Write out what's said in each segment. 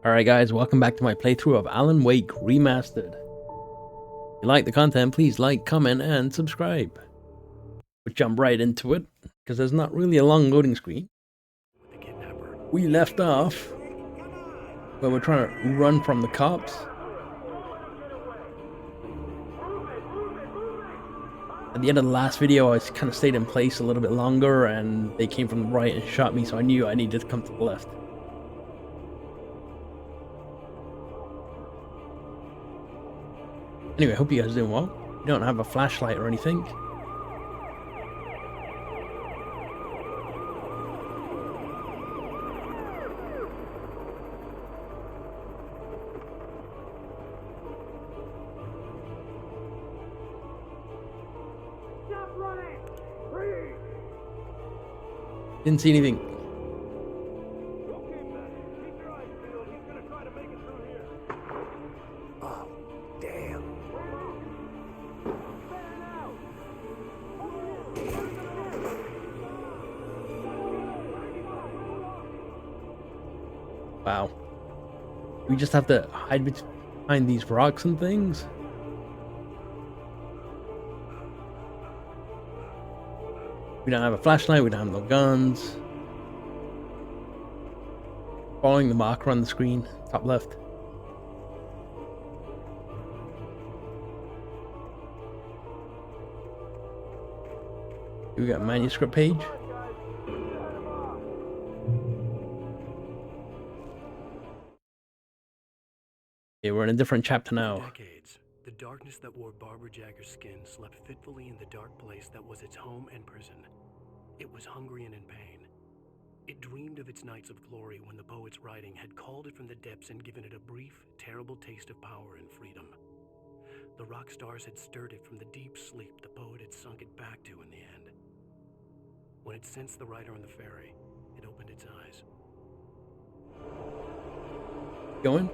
Alright guys, welcome back to my playthrough of Alan Wake Remastered. If you like the content, please like, comment, and subscribe. We'll jump right into it, because there's not really a long loading screen. We left off where we're trying to run from the cops. At the end of the last video, I kind of stayed in place a little bit longer, and they came from the right and shot me, so I knew I needed to come to the left. Anyway, hope you guys are doing well. You don't have a flashlight or anything. Didn't see anything. Oh, damn. Wow. We just have to hide behind these rocks and things? We don't have a flashlight, we don't have no guns. Following the marker on the screen, top left. We got a manuscript page. Okay, we're in a different chapter now. Decades, the darkness that wore Barbara Jagger's skin slept fitfully in the dark place that was its home and prison. It was hungry and in pain. It dreamed of its nights of glory when the poet's writing had called it from the depths and given it a brief, terrible taste of power and freedom. The rock stars had stirred it from the deep sleep the poet had sunk it back to in the end. When it sensed the writer on the ferry, it opened its eyes. Going?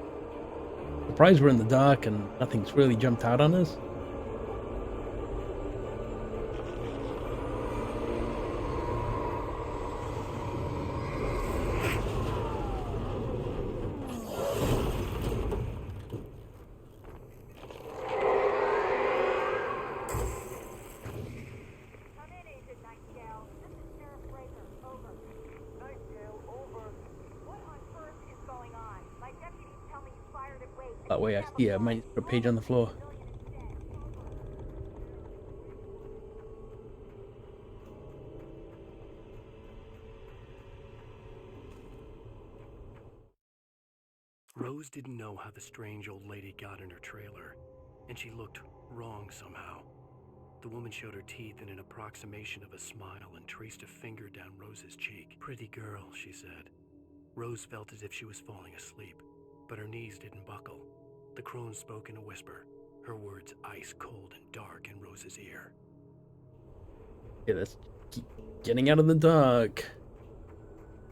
Surprised we're in the dark and nothing's really jumped out on us. That way I see a manuscript page on the floor. Rose didn't know how the strange old lady got in her trailer, and she looked wrong somehow. The woman showed her teeth in an approximation of a smile and traced a finger down Rose's cheek. "Pretty girl," she said. Rose felt as if she was falling asleep, but her knees didn't buckle. The crone spoke in a whisper, her words ice cold and dark in Rose's ear. Okay, let's keep getting out of the dark.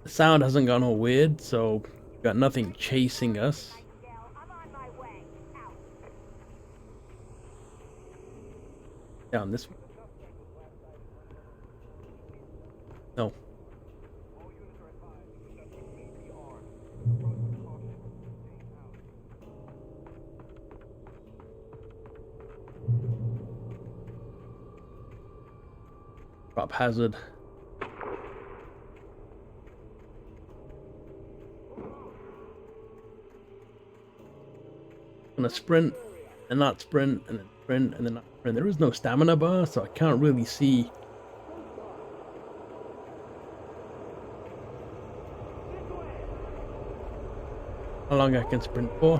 The sound hasn't gone all weird, so we've got nothing chasing us. Down this way. No. Drop hazard. I'm gonna sprint and not sprint and then sprint and then not sprint. There is no stamina bar, so I can't really see how long I can sprint for.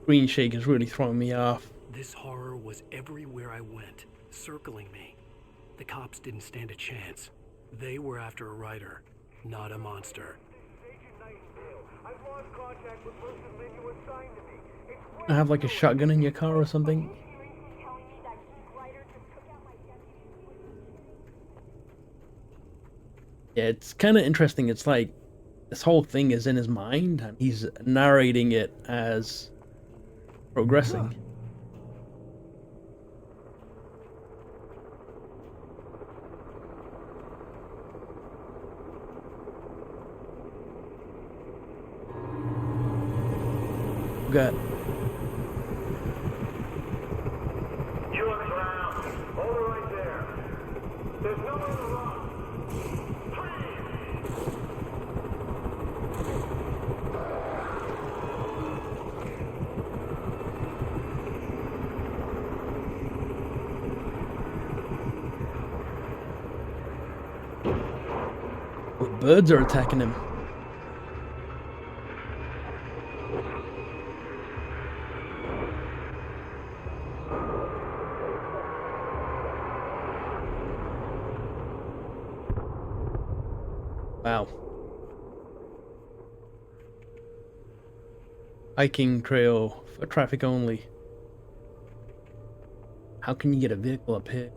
Screen shake is really throwing me off. This horror was everywhere I went, circling me. The cops didn't stand a chance. They were after a writer, not a monster. Agent Nightingale, I've lost contact with person when you assigned to me. It's I have like a shotgun in your car or something. Yeah, it's kind of interesting. It's like this whole thing is in his mind and he's narrating it as progressing. We got You on the ground. Hold it right there. There's nowhere to run. birds are attacking him. Wow. Hiking trail for traffic only. How can you get a vehicle up here?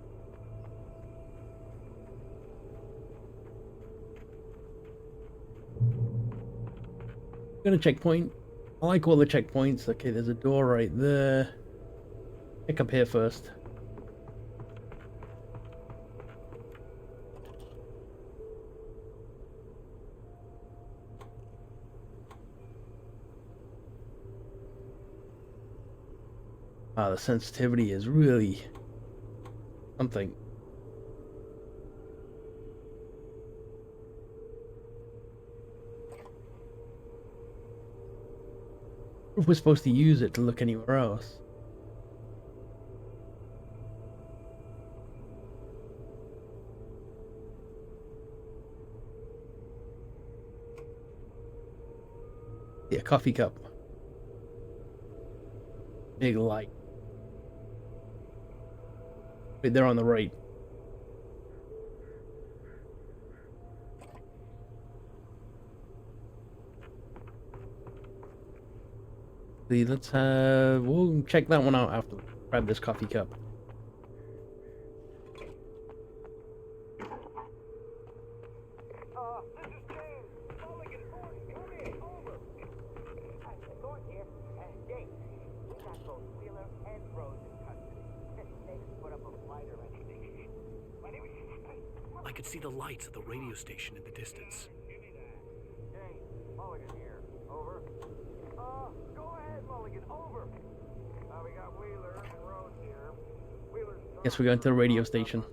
Got a checkpoint. I like all the checkpoints. Okay, there's a door right there. Pick up here first. Wow, the sensitivity is really something. If we're supposed to use it to look anywhere else. Yeah, coffee cup. Big light. Right there on the right. See, let's we'll check that one out after. Grab this coffee cup. This is James. Mulligan, come here, over. Thorne here. James, we got both Wheeler and Rose in custody. They can put up a fight or anything. My name is... I could see the lights of the radio station in the distance. Give me that. James, Mulligan here. Over. Go ahead, Mulligan. Over. We got Wheeler and Rose here. Wheeler's... Guess we're going to the radio station.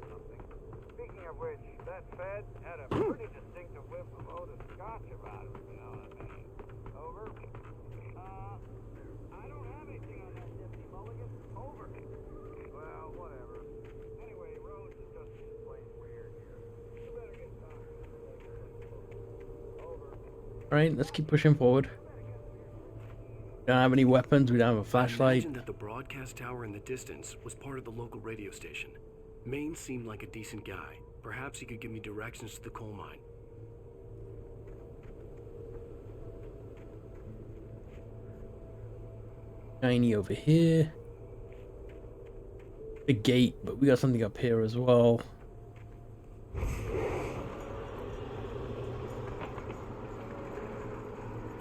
Speaking of which, that Fed had a pretty distinctive whiff of Otis Scotch about him, you know what I mean? Over. I don't have anything on that Deputy Mulligan. Over. Well, whatever. Anyway, Rose is just plain weird here. You better get talking. Over. Alright, let's keep pushing forward. We don't have any weapons, we don't have a flashlight. Imagine that the broadcast tower in the distance was part of the local radio station. Maine seemed like a decent guy. Perhaps he could give me directions to the coal mine. Shiny over here. A gate, but we got something up here as well.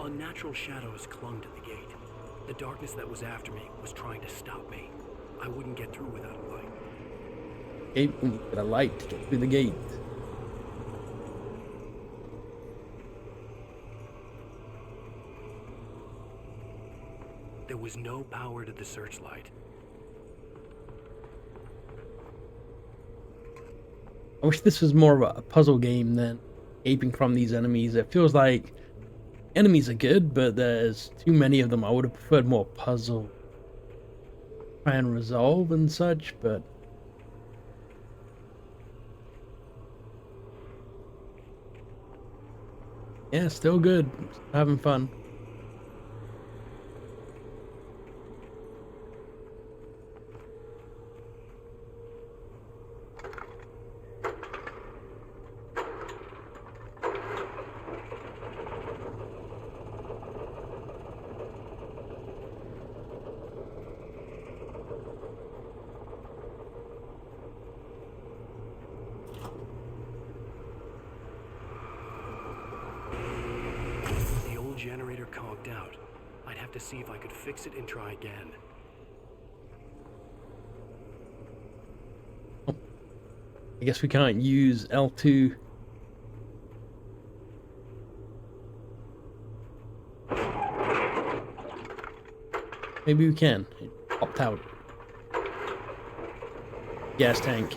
Unnatural shadows clung to the gate. The darkness that was after me was trying to stop me. I wouldn't get through without a light. Gate, we need to get a light to get through the gate. There was no power to the searchlight. I wish this was more of a puzzle game than escaping from these enemies. It feels like enemies are good, but there's too many of them. I would have preferred more puzzle. Try and resolve and such, but... yeah, still good. Still having fun. blacked out, I'd have to see if I could fix it and try again. I guess we can't use L2. Maybe we can. It popped out. Gas tank.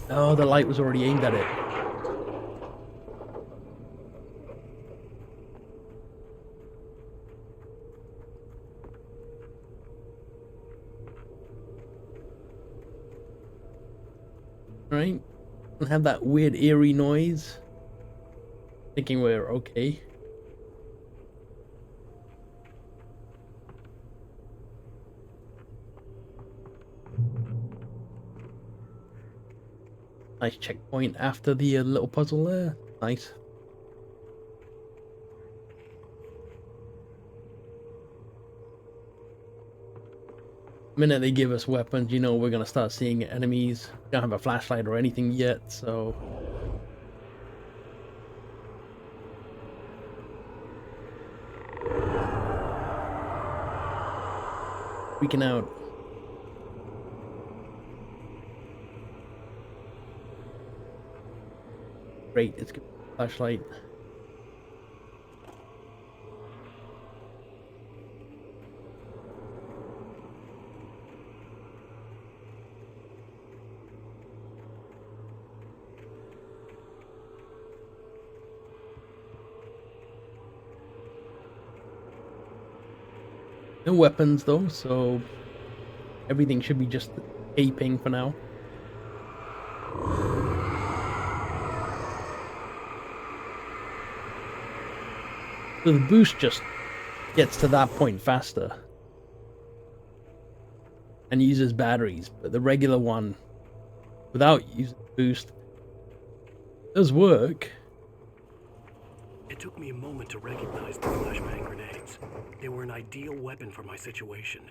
Oh, the light was already aimed at it. Right? And have that weird eerie noise. Thinking we're okay. Nice checkpoint after the little puzzle there. Nice. The minute they give us weapons, you know we're gonna start seeing enemies. We don't have a flashlight or anything yet, so... Freaking out. Great, it's good. Flashlight. No weapons though, so everything should be just aping for now. So the boost just gets to that point faster and uses batteries, but the regular one without using boost does work. It took me a moment to recognize the flashbang grenades. They were an ideal weapon for my situation.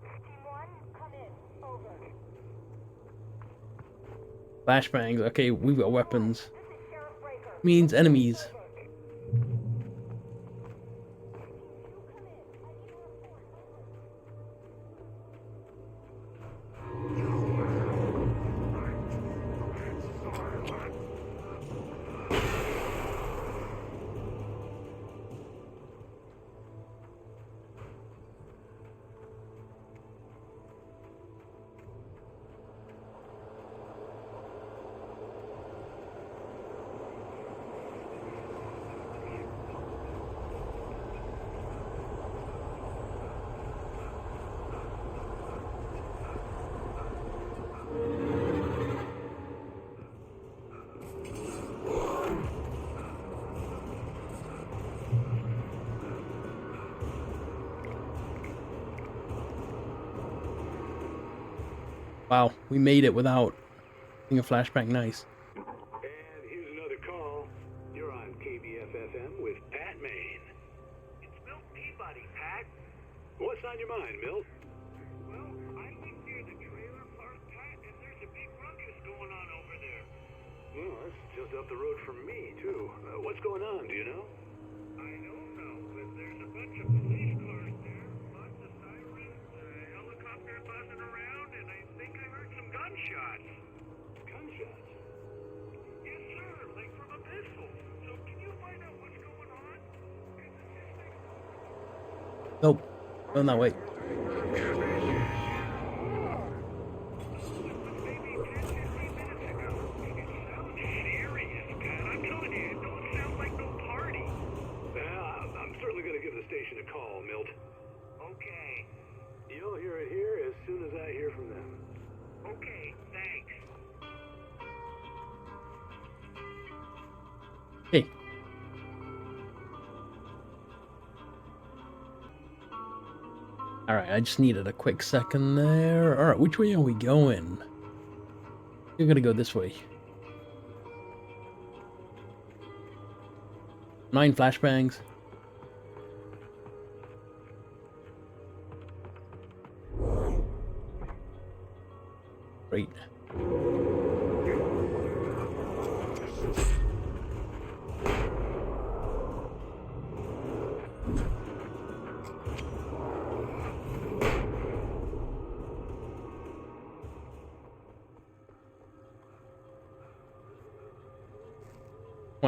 Team 1, come in. Over. Flashbangs, okay, we've got weapons. This is Sheriff Breaker. Means enemies. Wow, we made it without being a flashback. Nice. And here's another call. You're on KBFFM with Pat Maine. It's Milt Peabody, Pat. What's on your mind, Milt? Well, I live near the trailer park, Pat, and there's a big ruckus going on over there. Well, that's just up the road from me, too. What's going on, do you know? I don't know, but there's a bunch of police cars there, lots of sirens, helicopters buzzing around, and I think I heard some gunshots. Gunshots? Yes, sir, like from a pistol. So can you find out what's going on? Nope, going that way. Maybe 10, 15 minutes ago. It sounds serious, Pat. I'm telling you, it don't sound like no party. Well, I'm certainly going to give the station a call, Milt. Okay. You'll hear it here as soon as I hear from them. Okay, thanks. Hey. Alright, I just needed a quick second there. Alright, which way are we going? We're gonna go this way. 9 flashbangs. Great.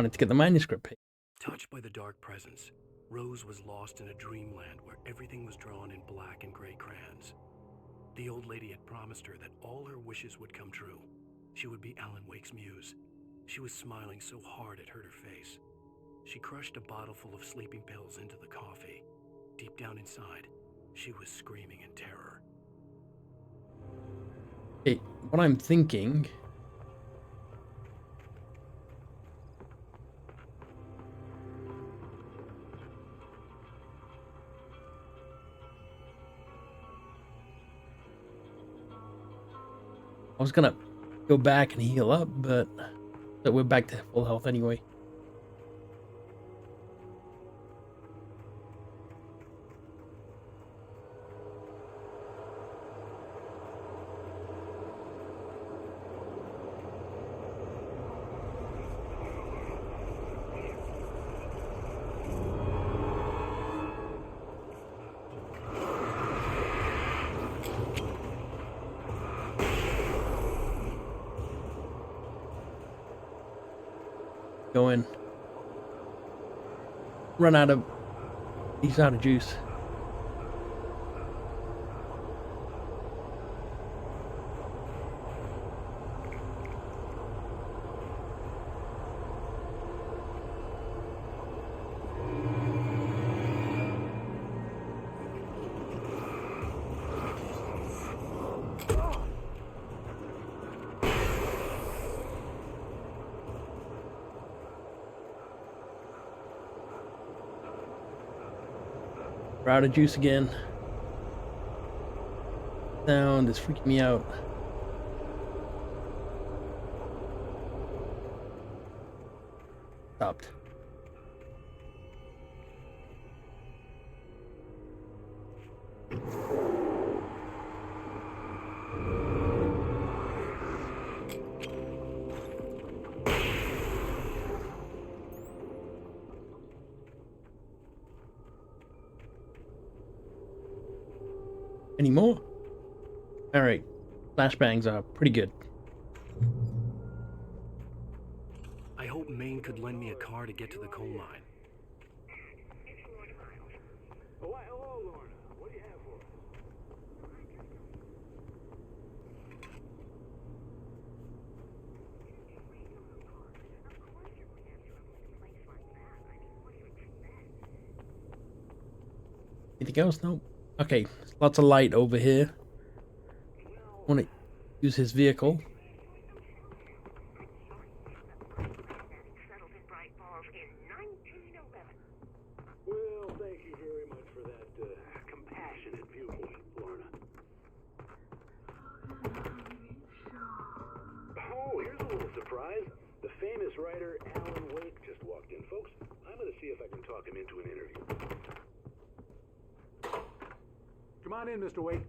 wanted to get the manuscript page. Touched by the dark presence, Rose was lost in a dreamland where everything was drawn in black and gray crayons. The old lady had promised her that all her wishes would come true. She would be Alan Wake's muse. She was smiling so hard it hurt her face. She crushed a bottle full of sleeping pills into the coffee. Deep down inside, she was screaming in terror. Okay, what I'm thinking... I was gonna go back and heal up, but we're back to full health anyway. Going. Run out of... He's out of juice. We're out of juice again. Sound is freaking me out. Stopped. Any more? Alright. Flashbangs are pretty good. I hope Maine could lend me a car to get to the coal mine. Oh, hello, Lorna. What do you have for us? Anything else? No. Okay, lots of light over here. Want to use his vehicle. Well, thank you very much for that compassionate viewpoint, Lorna. Oh, here's a little surprise. The famous writer Alan Wake just walked in, folks. I'm going to see if I can talk him into an interview. Come on in, Mr. Wake.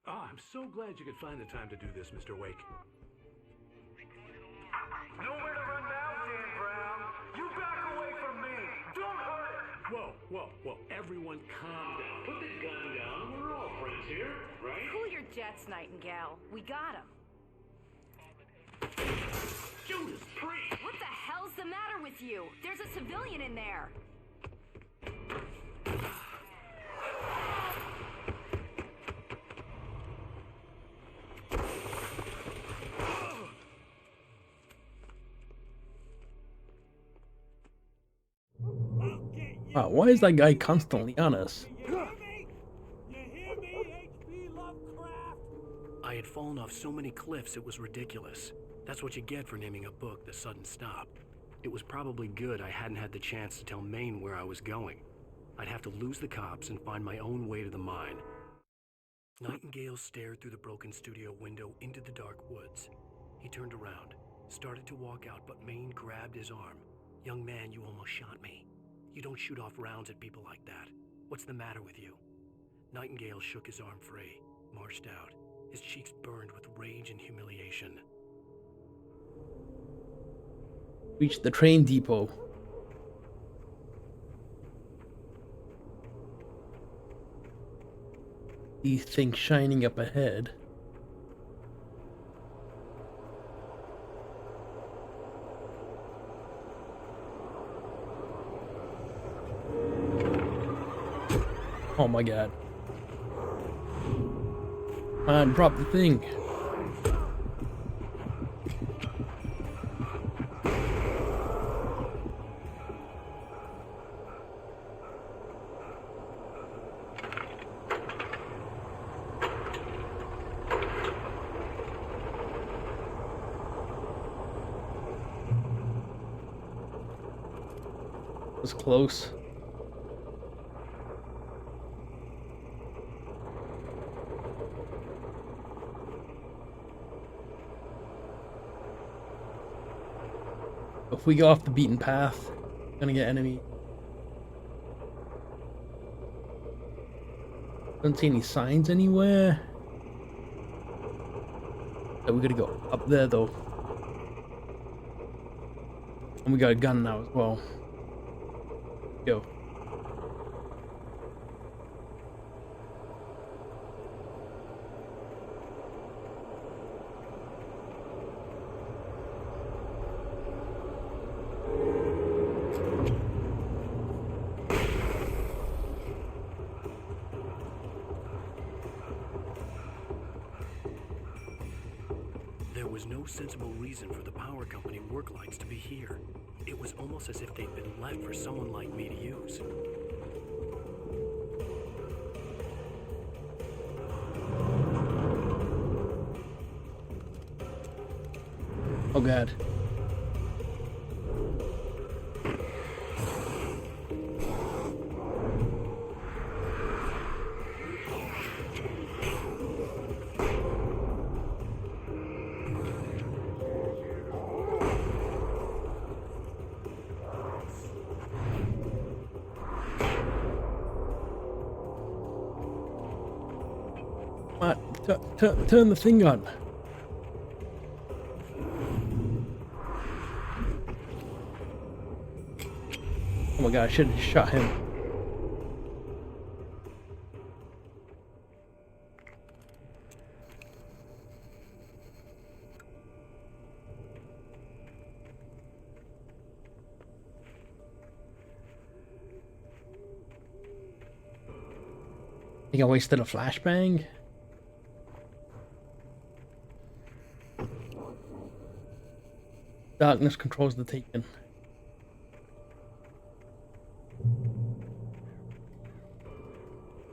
Ah, I'm so glad you could find the time to do this, Mr. Wake. Nowhere to run now, Dan Brown. You back away from me. Don't hurt it. Whoa, everyone calm down. Put the gun down. We're all friends here, right? Cool your jets, Nightingale. We got him. Judas Priest! What the hell's the matter with you? There's a civilian in there. Wow, why is that guy constantly on us? I had fallen off so many cliffs it was ridiculous. That's what you get for naming a book The Sudden Stop. It was probably good I hadn't had the chance to tell Maine where I was going. I'd have to lose the cops and find my own way to the mine. Nightingale stared through the broken studio window into the dark woods. He turned around, started to walk out, but Maine grabbed his arm. "Young man, you almost shot me. You don't shoot off rounds at people like that. What's the matter with you?" Nightingale shook his arm free, marched out. His cheeks burned with rage and humiliation. Reached the train depot. These things shining up ahead. Oh my god. Man, drop the thing. Was close. If we go off the beaten path, we're gonna get enemy. Don't see any signs anywhere. So we gotta go up there though. And we got a gun now as well. Go. There was no sensible reason for the power company work lights to be here. It was almost as if they'd been left for someone like me to use. Oh god. Matt, turn the thing on. Oh my god, I should have shot him. Think I wasted a flashbang? Darkness controls the taken.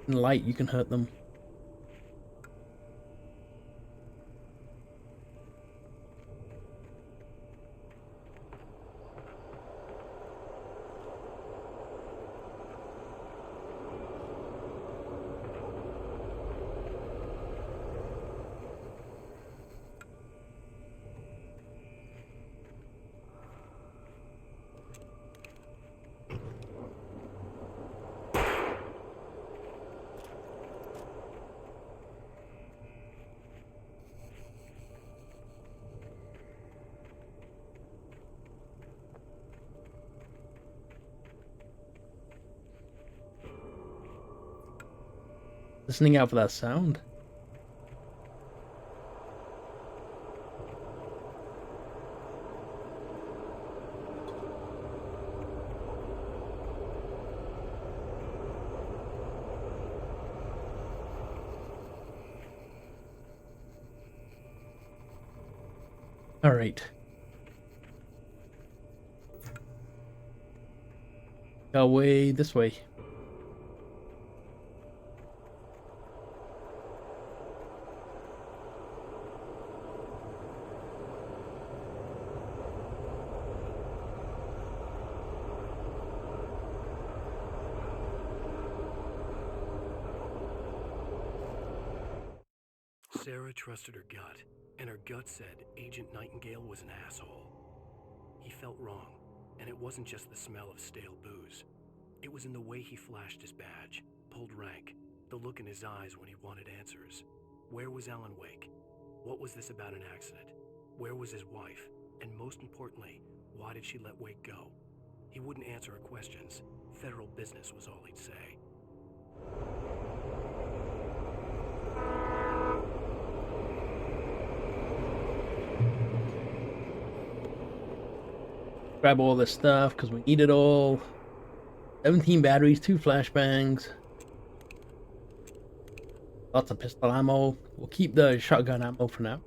In light, you can hurt them. Listening out for that sound. All right. Away this way. Sarah trusted her gut, and her gut said Agent Nightingale was an asshole. He felt wrong, and it wasn't just the smell of stale booze. It was in the way he flashed his badge, pulled rank, the look in his eyes when he wanted answers. Where was Alan Wake? What was this about an accident? Where was his wife? And most importantly, why did she let Wake go? He wouldn't answer her questions. Federal business was all he'd say. Grab all this stuff because we need it all. 17 batteries, 2 flashbangs. Lots of pistol ammo. We'll keep the shotgun ammo for now.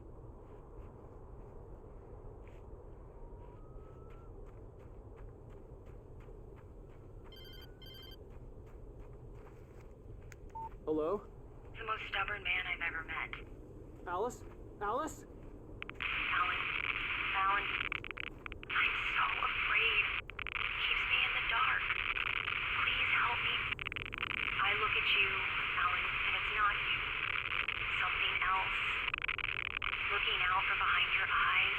Hello? The most stubborn man I've ever met. Alice? Alice? Alan, I'm so afraid. He keeps me in the dark. Please help me. I look at you, Alan, and it's not you. Something else. Looking out from behind your eyes.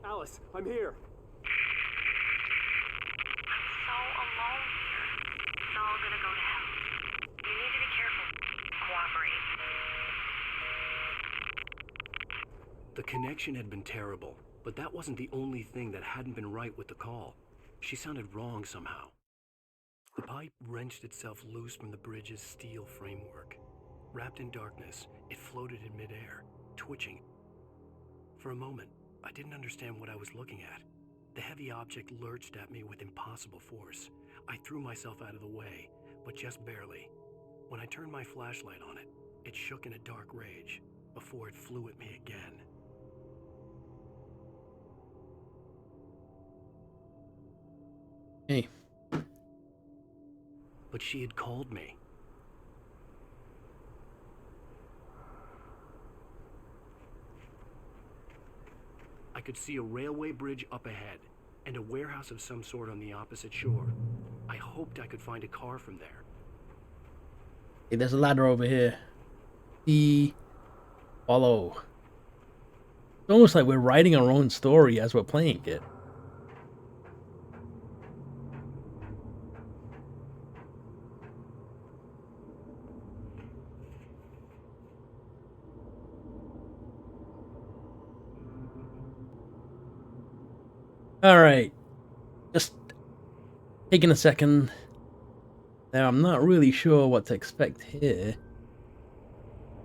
Alice, I'm here. I'm so alone here. It's all gonna go to hell. You need to be careful. Cooperate. The connection had been terrible, but that wasn't the only thing that hadn't been right with the call. She sounded wrong somehow. The pipe wrenched itself loose from the bridge's steel framework. Wrapped in darkness, it floated in midair, twitching. For a moment, I didn't understand what I was looking at. The heavy object lurched at me with impossible force. I threw myself out of the way, but just barely. When I turned my flashlight on it, it shook in a dark rage before it flew at me again. Hey. But she had called me. I could see a railway bridge up ahead and a warehouse of some sort on the opposite shore. I hoped I could find a car from there. Hey, there's a ladder over here. Follow. It's almost like we're writing our own story as we're playing it. Alright. Just taking a second. Now, I'm not really sure what to expect here.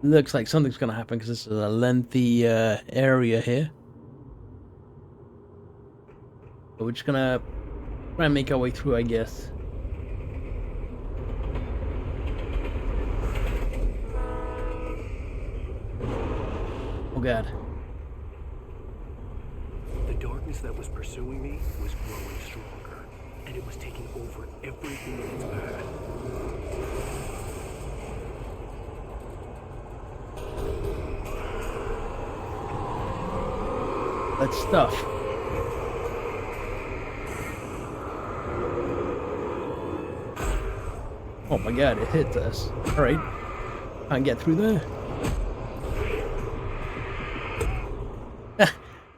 Looks like something's going to happen because this is a lengthy area here. So we're just going to try and make our way through, I guess. Oh god. The darkness that was pursuing me was growing stronger, and it was taking over everything in its path. That stuff. Oh my god, it hit us. Alright. Can't get through there.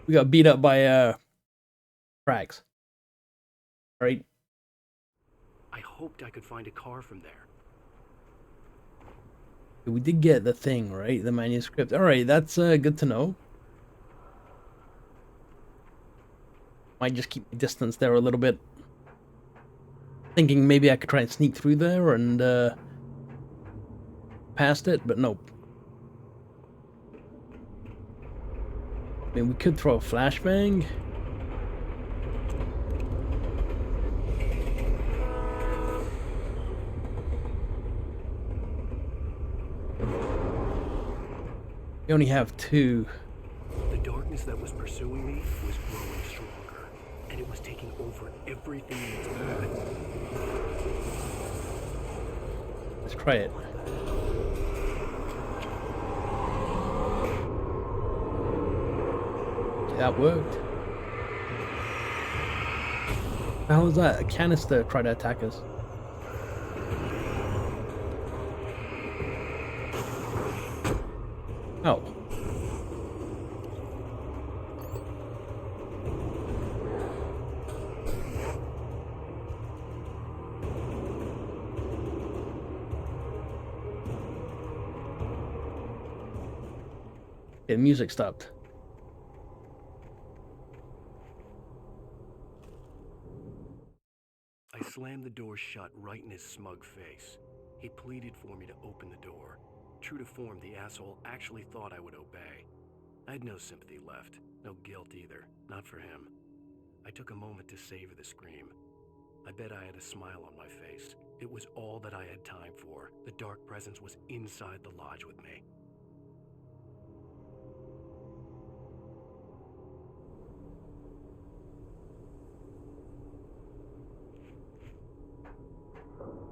We got beat up by frags. Alright. I hoped I could find a car from there. We did get the thing, right? The manuscript. Alright, that's good to know. Might just keep my distance there a little bit. Thinking maybe I could try and sneak through there and past it, but nope. I mean, we could throw a flashbang. We only have two. The darkness that was pursuing me was growing stronger, and it was taking over everything in its path. Let's try it. That worked. The hell is that? A canister tried to attack us. Oh. The music stopped. I slammed the door shut right in his smug face. He pleaded for me to open the door. True to form, the asshole actually thought I would obey. I had no sympathy left, no guilt either, not for him. I took a moment to savor the scream. I bet I had a smile on my face. It was all that I had time for. The dark presence was inside the lodge with me.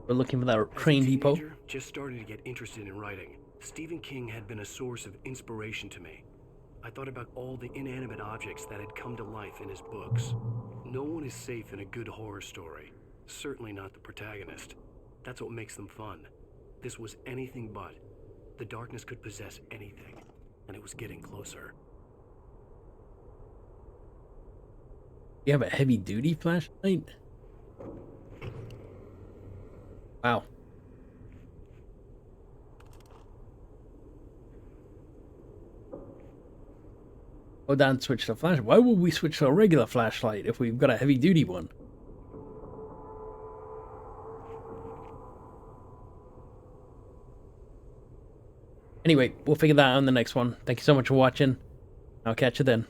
We're looking for that As a train depot. teenager, just starting to get interested in writing, Stephen King had been a source of inspiration to me. I thought about all the inanimate objects that had come to life in his books. No one is safe in a good horror story. Certainly not the protagonist. That's what makes them fun. This was anything but. The darkness could possess anything, and it was getting closer. You have a heavy-duty flashlight? Wow. Go down, switch to flashlight. Why would we switch to a regular flashlight if we've got a heavy-duty one? Anyway, we'll figure that out in the next one. Thank you so much for watching. I'll catch you then.